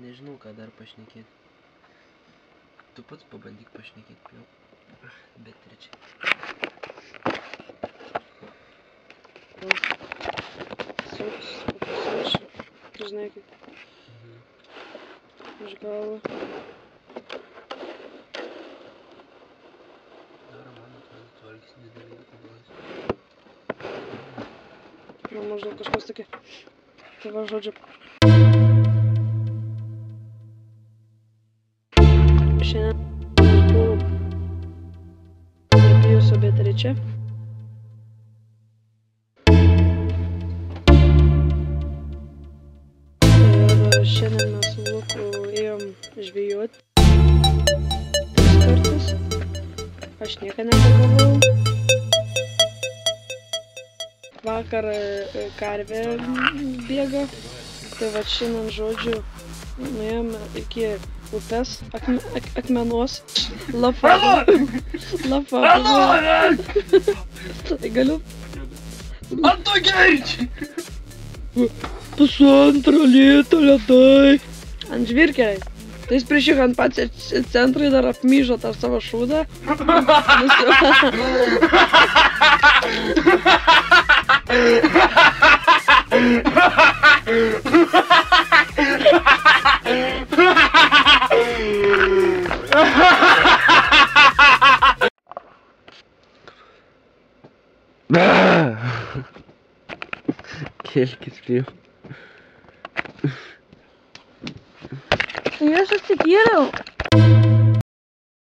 Nežinau, ką dar pašnekėti. Tu pats pabandyk pašnekėti, jau. Bet trečiai. Žinai, kaip iš galvo. Dar man atrodo, tvarkis didelį įkablas. Nu, maždaug kažkas tokia. Tai va, žodžiu. Šiandien buvau padirbėjus su Beatriče. Ir šiandien mes su Luku ėjom žvejoti 3 kartus. Aš nieko nepagavau. Vakar karvė bėga. Tai va šiandien, žodžiu, nuėjom iki upės, akmenos, lapa. Tai galiu? Ar tu gerči? 1,5 litro ledai. Ant žvirkeliai. Tai jis prieš ant pačią centrą dar apmyžo tą savo šūdą. Kelkis prie. Tai aš atsikyriau.